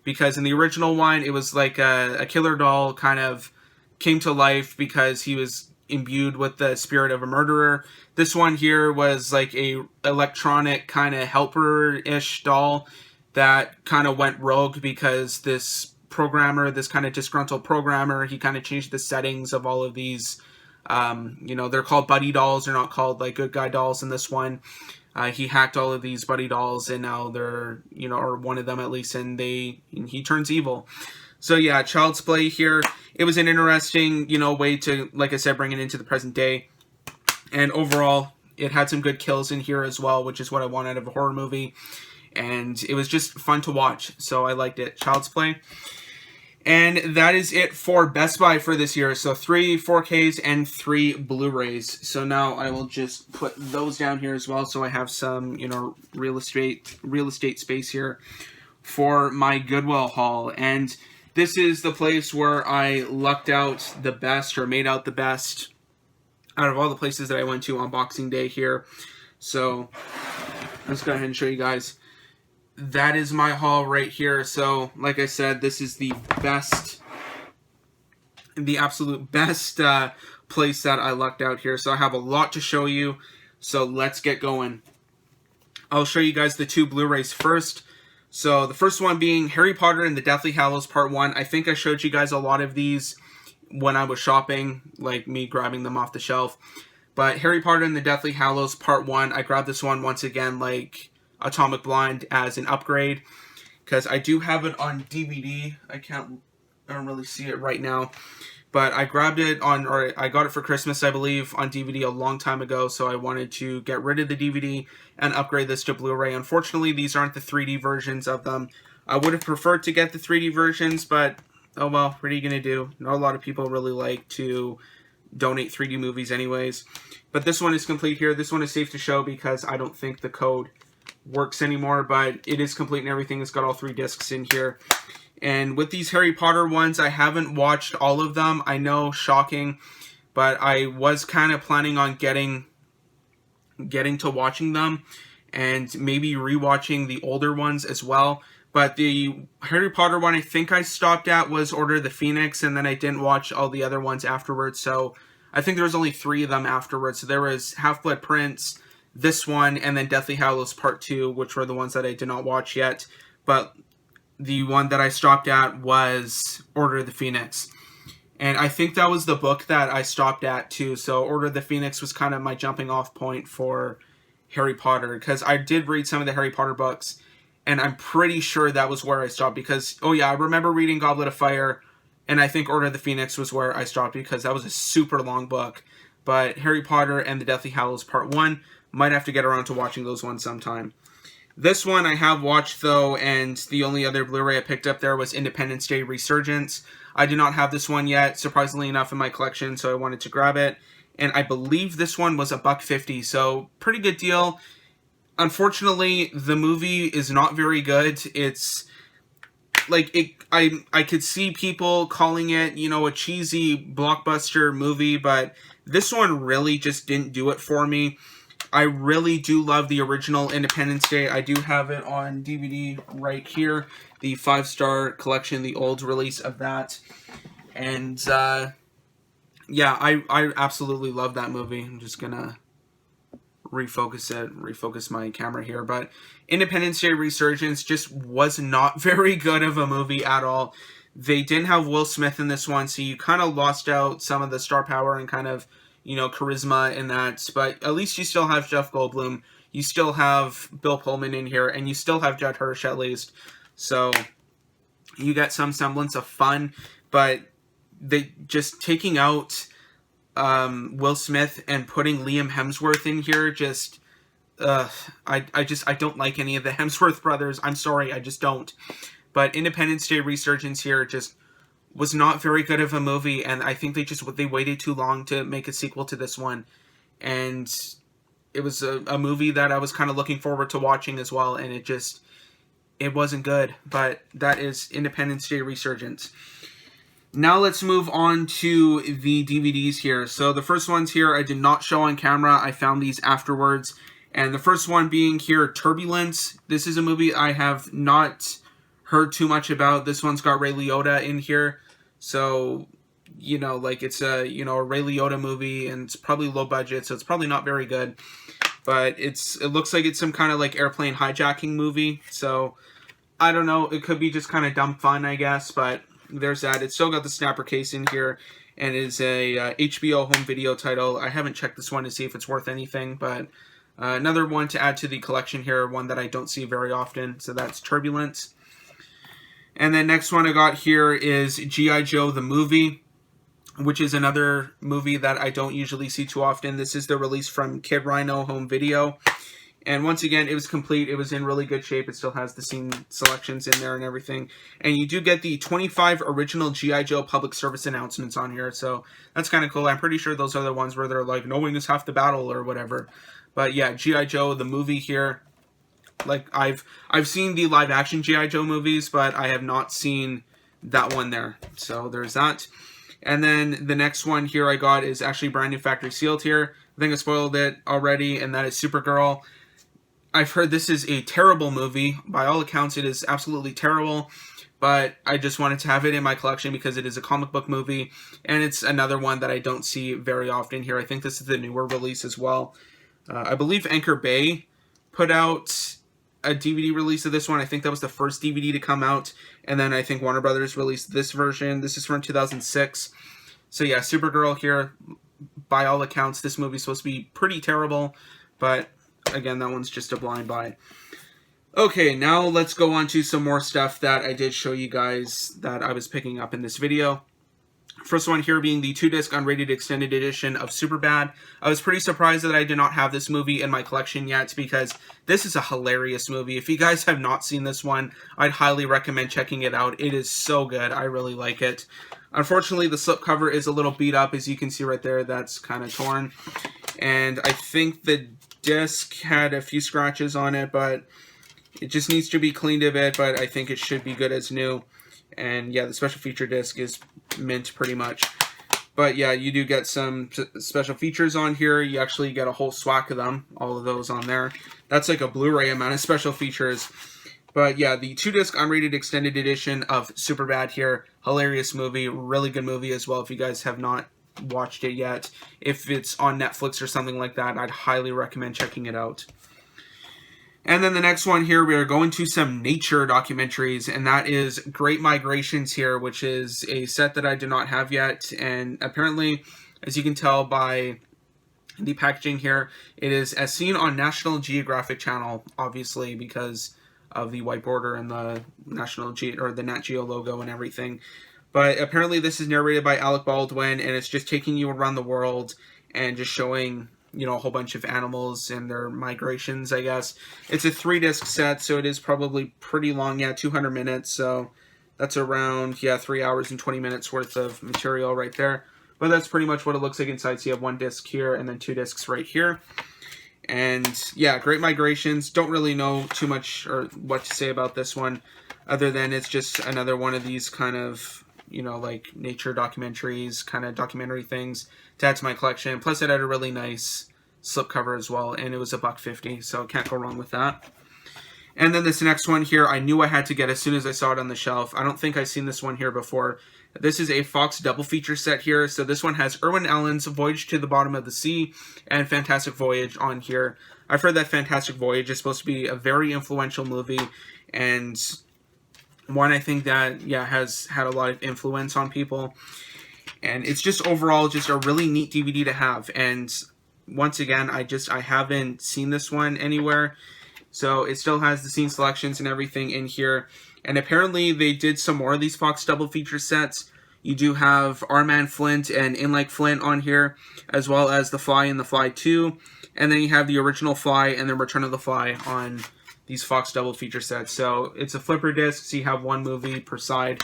Speaker 1: Because in the original one, it was like a killer doll kind of came to life because he was imbued with the spirit of a murderer. This one here was like a electronic kind of helper-ish doll that kind of went rogue because this programmer, this kind of disgruntled programmer, he kind of changed the settings of all of these. They're called buddy dolls. They're not called like good guy dolls in this one. He hacked all of these buddy dolls, and now they're, or one of them at least, and he turns evil. So yeah, Child's Play here. It was an interesting, way to, like I said, bring it into the present day. And overall, it had some good kills in here as well, which is what I want out of a horror movie. And it was just fun to watch, so I liked it. Child's Play. And that is it for Best Buy for this year. So 3 4Ks and 3 Blu-rays. So now I will just put those down here as well, so I have some, real estate space here for my Goodwill haul. And this is the place where I lucked out the best, or made out the best, out of all the places that I went to on Boxing Day here. So let's go ahead and show you guys. That is my haul right here. So, like I said, this is the best, the absolute best place that I lucked out here. So I have a lot to show you. So let's get going. I'll show you guys the 2 Blu-rays first. So the first one being Harry Potter and the Deathly Hallows Part 1. I think I showed you guys a lot of these when I was shopping, like me grabbing them off the shelf. But Harry Potter and the Deathly Hallows Part 1, I grabbed this one once again, like Atomic Blonde, as an upgrade, because I do have it on DVD. I don't really see it right now, but I grabbed it I got it for Christmas, I believe, on DVD a long time ago, so I wanted to get rid of the DVD and upgrade this to Blu-ray. Unfortunately, these aren't the 3D versions of them. I would have preferred to get the 3D versions, but oh well, what are you going to do? Not a lot of people really like to donate 3D movies anyways. But this one is complete here. This one is safe to show because I don't think the code works anymore, but it is complete and everything. It's got all 3 discs in here. And with these Harry Potter ones, I haven't watched all of them. I know, shocking, but I was kind of planning on getting to watching them and maybe rewatching the older ones as well. But the Harry Potter one I think I stopped at was Order of the Phoenix, and then I didn't watch all the other ones afterwards. So I think there was only 3 of them afterwards. So there was Half-Blood Prince, this one, and then Deathly Hallows Part 2, which were the ones that I did not watch yet. But the one that I stopped at was Order of the Phoenix. And I think that was the book that I stopped at too. So Order of the Phoenix was kind of my jumping off point for Harry Potter, because I did read some of the Harry Potter books, and I'm pretty sure that was where I stopped, because, oh yeah, I remember reading Goblet of Fire, and I think Order of the Phoenix was where I stopped, because that was a super long book. But Harry Potter and the Deathly Hallows Part 1, might have to get around to watching those ones sometime. This one I have watched, though, and the only other Blu-ray I picked up there was Independence Day Resurgence. I do not have this one yet, surprisingly enough, in my collection, so I wanted to grab it. And I believe this one was $1.50, so pretty good deal. Unfortunately, the movie is not very good. It's like I could see people calling it, a cheesy blockbuster movie, but this one really just didn't do it for me. I really do love the original Independence Day. I do have it on DVD right here, the 5-star collection, the old release of that. And yeah, I absolutely love that movie. I'm just gonna refocus my camera here, but Independence Day Resurgence just was not very good of a movie at all. They didn't have Will Smith in this one, so you kind of lost out some of the star power and kind of, charisma in that, but at least you still have Jeff Goldblum. you still have Bill Pullman in here, and you still have Judd Hirsch at least. So you get some semblance of fun, but they just taking out Will Smith and putting Liam Hemsworth in here just I don't like any of the Hemsworth brothers. I'm sorry, I just don't. But Independence Day Resurgence here just was not very good of a movie, and I think they waited too long to make a sequel to this one. And it was a movie that I was kind of looking forward to watching as well, and it wasn't good. But that is Independence Day Resurgence. Now let's move on to the DVDs here. So the first ones here I did not show on camera. I found these afterwards. And the first one being here, Turbulence. This is a movie I have not heard too much about. This one's got Ray Liotta in here. So, you know, like it's a Ray Liotta movie, and it's probably low budget, so it's probably not very good. But it looks like it's some kind of like airplane hijacking movie. So, I don't know. It could be just kind of dumb fun, I guess. But there's that. It's still got the snapper case in here, and is a HBO home video title. I haven't checked this one to see if it's worth anything, but another one to add to the collection here, one that I don't see very often. So that's Turbulence. And then next one I got here is G.I. Joe the movie, which is another movie that I don't usually see too often. This is the release from Kid Rhino home video. And once again, it was complete. It was in really good shape. It still has the scene selections in there and everything. And you do get the 25 original G.I. Joe public service announcements on here. So that's kind of cool. I'm pretty sure those are the ones where they're like, knowing is half the battle or whatever. But yeah, G.I. Joe, the movie here. Like, I've seen the live action G.I. Joe movies, but I have not seen that one there. So there's that. And then the next one here I got is actually brand new factory sealed here. I think I spoiled it already, and that is Supergirl. I've heard this is a terrible movie. By all accounts, it is absolutely terrible. But I just wanted to have it in my collection because it is a comic book movie. And it's another one that I don't see very often here. I think this is the newer release as well. I believe Anchor Bay put out a DVD release of this one. I think that was the first DVD to come out. And then I think Warner Brothers released this version. This is from 2006. So yeah, Supergirl here. By all accounts, this movie's supposed to be pretty terrible. But again, that one's just a blind buy. Okay, now let's go on to some more stuff that I did show you guys that I was picking up in this video. First one here being the 2-disc unrated extended edition of Superbad. I was pretty surprised that I did not have this movie in my collection yet because this is a hilarious movie. If you guys have not seen this one, I'd highly recommend checking it out. It is so good. I really like it. Unfortunately, the slipcover is a little beat up, as you can see right there. That's kind of torn. And I think the disc had a few scratches on it, but it just needs to be cleaned a bit, but I think it should be good as new. And yeah, the special feature disc is mint pretty much. But yeah, you do get some special features on here. You actually get a whole swack of them, all of those on there. That's like a Blu-ray amount of special features. But yeah, the 2-disc unrated extended edition of Superbad here. Hilarious movie, really good movie as well if you guys have not watched it yet. If it's on Netflix or something like that, I'd highly recommend checking it out. And then the next one here, we are going to some nature documentaries, and that is Great Migrations here, which is a set that I do not have yet. And apparently, as you can tell by the packaging here, it is as seen on National Geographic Channel, obviously, because of the white border and the the Nat Geo logo and everything. But apparently this is narrated by Alec Baldwin, and it's just taking you around the world and just showing, you know, a whole bunch of animals and their migrations, I guess. It's a 3-disc set, so it is probably pretty long. Yeah, 200 minutes, so that's around, 3 hours and 20 minutes worth of material right there. But that's pretty much what it looks like inside. So you have 1 disc here and then 2 discs right here. And yeah, Great Migrations. Don't really know too much or what to say about this one, other than it's just another one of these kind of, you know, like nature documentaries, kind of documentary things to add to my collection. Plus it had a really nice slipcover as well, and it was $1.50, so can't go wrong with that. And then this next one here, I knew I had to get as soon as I saw it on the shelf. I don't think I've seen this one here before. This is a Fox double feature set here. So this one has Irwin Allen's Voyage to the Bottom of the Sea and Fantastic Voyage on here. I've heard that Fantastic Voyage is supposed to be a very influential movie, and one I think that, has had a lot of influence on people. And it's just overall just a really neat DVD to have. And once again, I haven't seen this one anywhere. So it still has the scene selections and everything in here. And apparently they did some more of these Fox double feature sets. You do have Our Man Flint and In Like Flint on here, as well as The Fly and The Fly 2. And then you have the original Fly and then Return of the Fly on these Fox double feature sets. So it's a flipper disc, so you have one movie per side.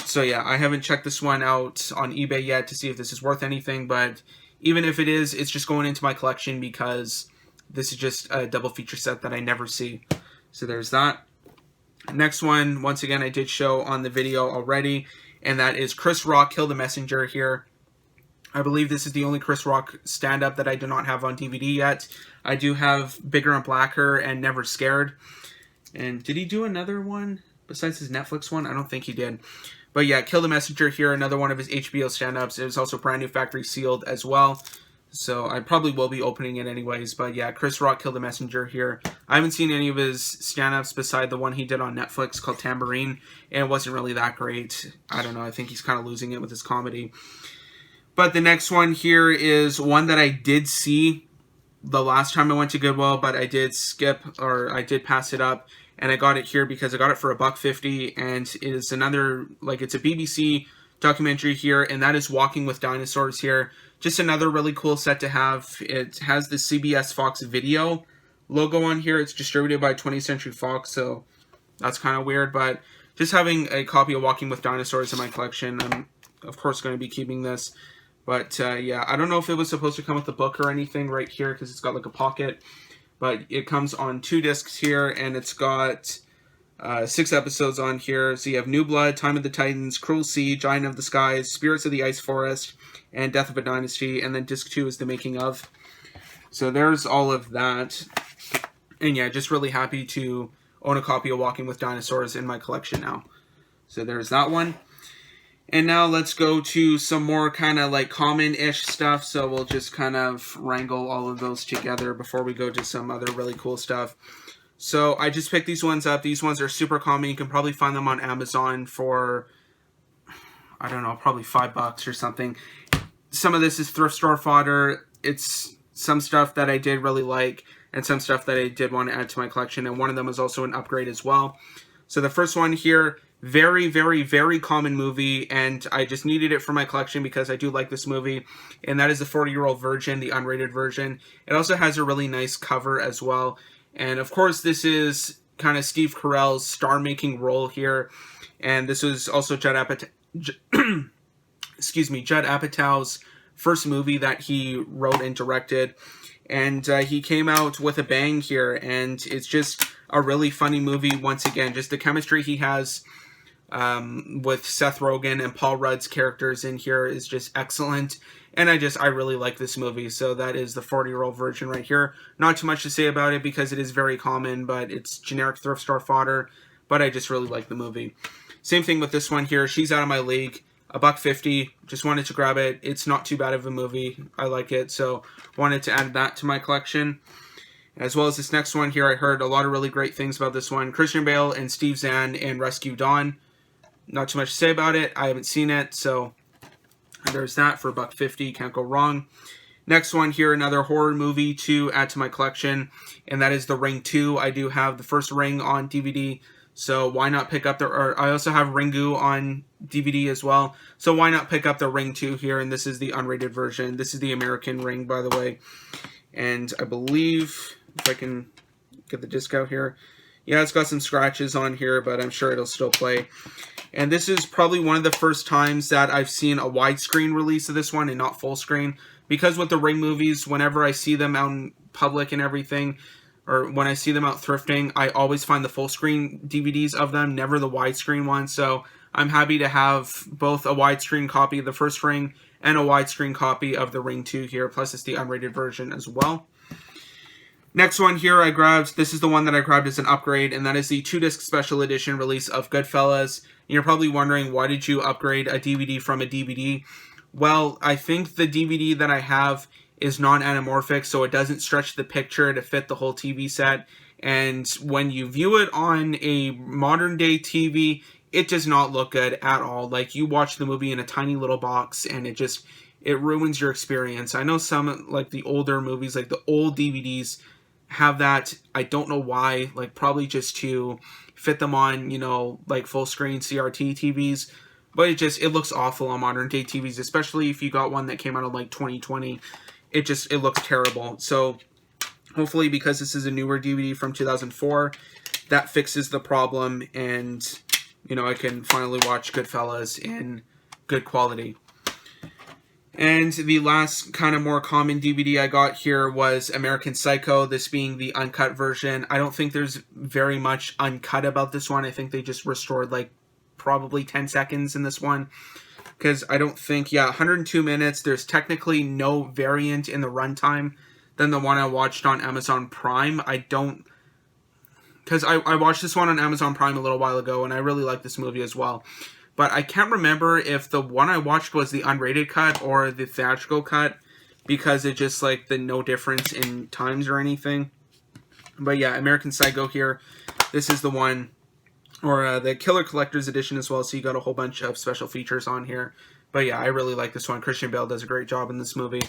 Speaker 1: So yeah, I haven't checked this one out on eBay yet to see if this is worth anything, but even if it is, it's just going into my collection because this is just a double feature set that I never see. So there's that. Next one, once again, I did show on the video already, and that is Chris Rock, Kill the Messenger here. I believe this is the only Chris Rock stand-up that I do not have on DVD yet. I do have Bigger and Blacker and Never Scared. And did he do another one besides his Netflix one? I don't think he did. But yeah, Kill the Messenger here, another one of his HBO stand-ups. It was also brand new factory sealed as well. So I probably will be opening it anyways. But yeah, Chris Rock, Kill the Messenger here. I haven't seen any of his stand-ups beside the one he did on Netflix called Tambourine. And it wasn't really that great. I don't know. I think he's kind of losing it with his comedy. But the next one here is one that I did see the last time I went to Goodwill. But I did skip, or I did pass it up. And I got it here because I got it for $1.50, and it is another, it's a BBC documentary here, and that is Walking with Dinosaurs here. Just another really cool set to have. It has the CBS Fox Video logo on here. It's distributed by 20th Century Fox, so that's kind of weird, but just having a copy of Walking with Dinosaurs in my collection, I'm, of course, going to be keeping this. But, yeah, I don't know if it was supposed to come with the book or anything right here, because it's got, a pocket. But it comes on 2 discs here, and it's got 6 episodes on here. So you have New Blood, Time of the Titans, Cruel Sea, Giant of the Skies, Spirits of the Ice Forest, and Death of a Dynasty. And then disc 2 is the making of. So there's all of that. And yeah, just really happy to own a copy of Walking with Dinosaurs in my collection now. So there's that one. And now let's go to some more kind of common-ish stuff. So we'll just kind of wrangle all of those together before we go to some other really cool stuff. So I just picked these ones up. These ones are super common. You can probably find them on Amazon for, I don't know, probably $5 or something. Some of this is thrift store fodder. It's some stuff that I did really like and some stuff that I did want to add to my collection. And one of them is also an upgrade as well. So the first one here, very, very, very common movie, and I just needed it for my collection because I do like this movie, and that is the 40-Year-Old Virgin, the unrated version. It also has a really nice cover as well, and of course this is kind of Steve Carell's star-making role here, and this was also Judd Apatow's first movie that he wrote and directed, and he came out with a bang here, and it's just a really funny movie. Once again, just the chemistry he has with Seth Rogen and Paul Rudd's characters in here is just excellent. And I really like this movie. So that is the 40-Year-Old Virgin right here. Not too much to say about it because it is very common, but it's generic thrift store fodder. But I just really like the movie. Same thing with this one here. She's Out of My League. $1.50. Just wanted to grab it. It's not too bad of a movie. I like it. So wanted to add that to my collection. As well as this next one here. I heard a lot of really great things about this one. Christian Bale and Steve Zahn in Rescue Dawn. Not too much to say about it. I haven't seen it, so there's that for $1.50. Can't go wrong. Next one here, another horror movie to add to my collection, and that is The Ring 2. I do have the first Ring on DVD, so why not pick up I also have Ringu on DVD as well, so why not pick up The Ring 2 here, and this is the unrated version. This is the American Ring, by the way, and I believe, if I can get the disc out here, yeah, it's got some scratches on here, but I'm sure it'll still play. And this is probably one of the first times that I've seen a widescreen release of this one and not full screen. Because with the Ring movies, whenever I see them out in public and everything, or when I see them out thrifting, I always find the full screen DVDs of them, never the widescreen ones. So I'm happy to have both a widescreen copy of the first Ring and a widescreen copy of The Ring 2 here. Plus it's the unrated version as well. Next one here I grabbed, this is the one that I grabbed as an upgrade, and that is the 2-disc special edition release of Goodfellas. And you're probably wondering, why did you upgrade a DVD from a DVD? Well, I think the DVD that I have is non-anamorphic, so it doesn't stretch the picture to fit the whole TV set. And when you view it on a modern-day TV, it does not look good at all. Like, you watch the movie in a tiny little box, and it it ruins your experience. I know some, like the older movies, like the old DVDs have that. I don't know why, like probably just to fit them on, you know, like full screen CRT TVs. But it looks awful on modern day TVs, especially if you got one that came out in like 2020. It looks terrible. So hopefully, because this is a newer DVD from 2004, that fixes the problem, and you know, I can finally watch Goodfellas in good quality. And the last kind of more common DVD I got here was American Psycho, this being the uncut version. I don't think there's very much uncut about this one. I think they just restored like probably 10 seconds in this one. Because I don't think, 102 minutes. There's technically no variant in the runtime than the one I watched on Amazon Prime. Because I watched this one on Amazon Prime a little while ago, and I really like this movie as well. But I can't remember if the one I watched was the unrated cut or the theatrical cut, because it just like the no difference in times or anything. But yeah, American Psycho here. This is the one, or the Killer Collector's Edition as well, so you got a whole bunch of special features on here. But yeah, I really like this one. Christian Bale does a great job in this movie.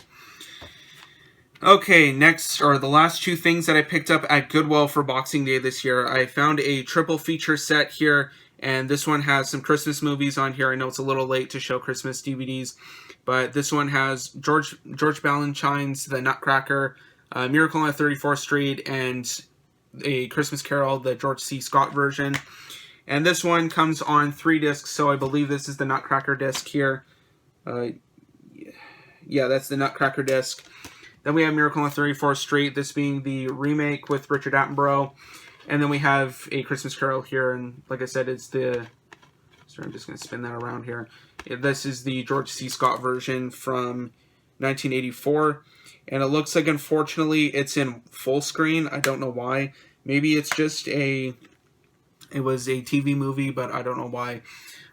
Speaker 1: Okay, next, or the last two things that I picked up at Goodwill for Boxing Day this year. I found a triple feature set here, and this one has some Christmas movies on here. I know it's a little late to show Christmas DVDs, but this one has George Balanchine's The Nutcracker, Miracle on 34th Street, and A Christmas Carol, the George C. Scott version. And this one comes on 3 discs, so I believe this is the Nutcracker disc here. Yeah, that's the Nutcracker disc. Then we have Miracle on 34th Street, this being the remake with Richard Attenborough. And then we have A Christmas Carol here, and like I said, it's the... Sorry, I'm just going to spin that around here. This is the George C. Scott version from 1984. And it looks like, unfortunately, it's in full screen. I don't know why. Maybe it's just it was a TV movie, but I don't know why.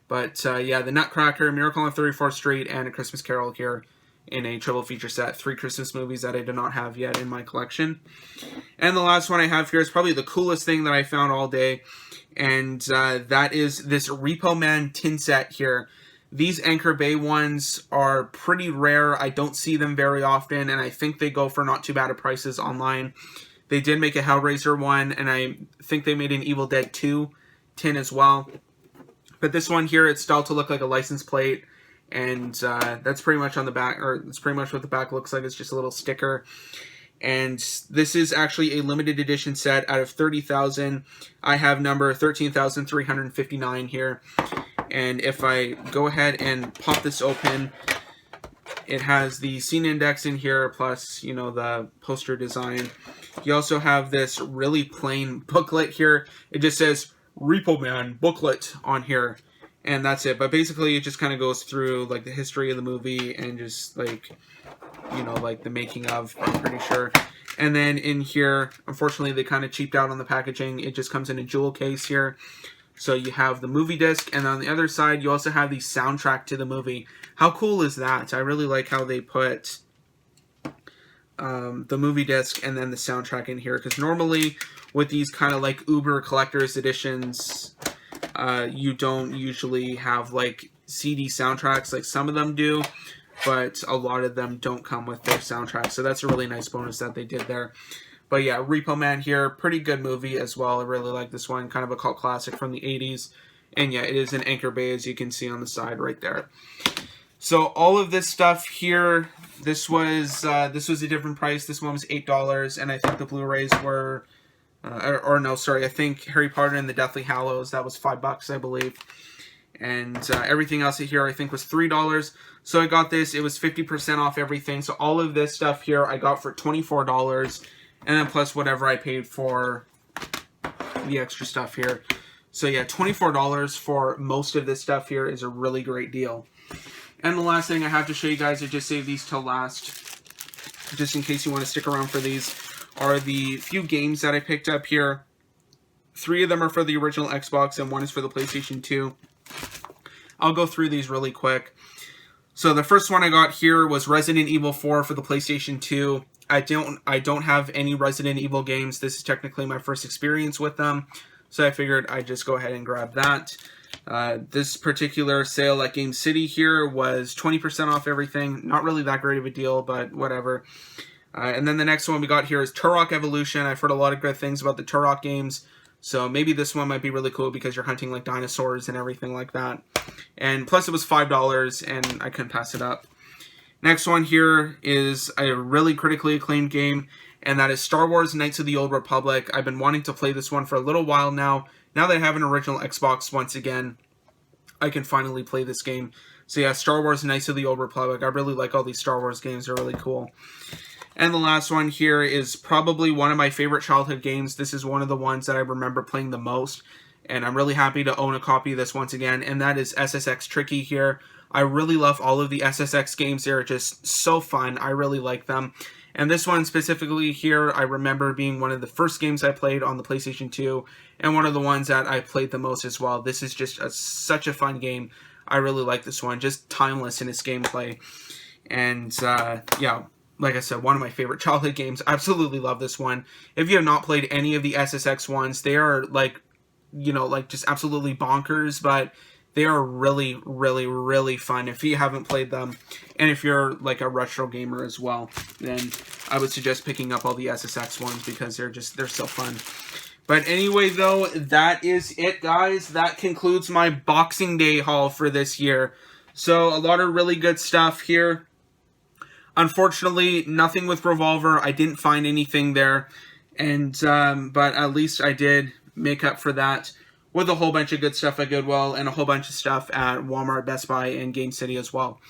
Speaker 1: But yeah, the Nutcracker, Miracle on 34th Street, and A Christmas Carol here in a triple feature set. 3 Christmas movies that I do not have yet in my collection. And the last one I have here is probably the coolest thing that I found all day. And that is this Repo Man tin set here. These Anchor Bay ones are pretty rare. I don't see them very often, and I think they go for not too bad of prices online. They did make a Hellraiser one, and I think they made an Evil Dead 2 tin as well. But this one here, it's styled to look like a license plate, and that's pretty much on the back, or it's pretty much what the back looks like. It's just a little sticker. And this is actually a limited edition set. Out of 30,000, I have number 13,359 here. And if I go ahead and pop this open, it has the scene index in here, plus, you know, the poster design. You also have this really plain booklet here. It just says Repo Man booklet on here, and that's it. But basically, it just kind of goes through like the history of the movie and just like, you know, like the making of, I'm pretty sure. And then in here, unfortunately, they kind of cheaped out on the packaging. It just comes in a jewel case here. So you have the movie disc, and on the other side, you also have the soundtrack to the movie. How cool is that? I really like how they put the movie disc and then the soundtrack in here, because normally with these kind of like Uber collector's editions, you don't usually have like CD soundtracks. Like some of them do, but a lot of them don't come with their soundtrack. So that's a really nice bonus that they did there. But yeah, Repo Man here, pretty good movie as well. I really like this one, kind of a cult classic from the 80s. And yeah, it is an Anchor Bay, as you can see on the side right there. So all of this stuff here, this was a different price. This one was $8, and I think the Blu-rays were, I think Harry Potter and the Deathly Hallows, that was $5, I believe. And everything else here, I think, was $3. So I got this. It was 50% off everything. So all of this stuff here, I got for $24. And then plus whatever I paid for the extra stuff here. So yeah, $24 for most of this stuff here is a really great deal. And the last thing I have to show you guys, I just saved these till last, just in case you want to stick around for these, are the few games that I picked up here. 3 of them are for the original Xbox, and 1 is for the PlayStation 2. I'll go through these really quick. So the first one I got here was Resident Evil 4 for the PlayStation 2. I don't have any Resident Evil games. This is technically my first experience with them. so I figured I'd just go ahead and grab that. This particular sale at Game City here was 20% off everything. Not really that great of a deal, but whatever. And then the next one we got here is Turok Evolution. I've heard a lot of good things about the Turok games, so maybe this one might be really cool because you're hunting like dinosaurs and everything like that. And plus it was $5 and I couldn't pass it up. Next one here is a really critically acclaimed game, and that is Star Wars Knights of the Old Republic. I've been wanting to play this one for a little while now. Now that I have an original Xbox once again, I can finally play this game. So yeah, Star Wars Knights of the Old Republic. I really like all these Star Wars games. They're really cool. And the last one here is probably one of my favorite childhood games. This is one of the ones that I remember playing the most, and I'm really happy to own a copy of this once again, and that is SSX Tricky here. I really love all of the SSX games. They're just so fun. I really like them. And this one specifically here, I remember being one of the first games I played on the PlayStation 2, and one of the ones that I played the most as well. This is just such a fun game. I really like this one. Just timeless in its gameplay. And yeah, like I said, one of my favorite childhood games. Absolutely love this one. If you have not played any of the SSX ones, they are like, you know, like just absolutely bonkers, but they are really, really, really fun if you haven't played them. And if you're like a retro gamer as well, then I would suggest picking up all the SSX ones because they're so fun. But anyway, though, that is it, guys. That concludes my Boxing Day haul for this year. So a lot of really good stuff here. Unfortunately, nothing with Revolver. I didn't find anything there. And but at least I did make up for that with a whole bunch of good stuff at Goodwill and a whole bunch of stuff at Walmart, Best Buy, and Game City as well.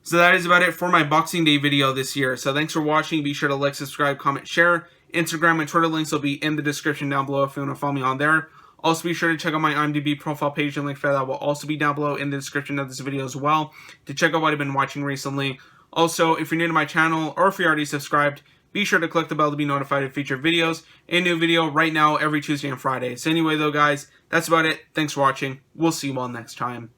Speaker 1: So that is about it for my Boxing Day video this year. So thanks for watching. Be sure to like, subscribe, comment, share. Instagram and Twitter links will be in the description down below if you want to follow me on there. Also be sure to check out my IMDb profile page, and link for that will also be down below in the description of this video as well, to check out what I've been watching recently. Also, if you're new to my channel, or if you're already subscribed, be sure to click the bell to be notified of future videos. A new video right now every Tuesday and Friday. So anyway though, guys, that's about it. Thanks for watching. We'll see you all next time.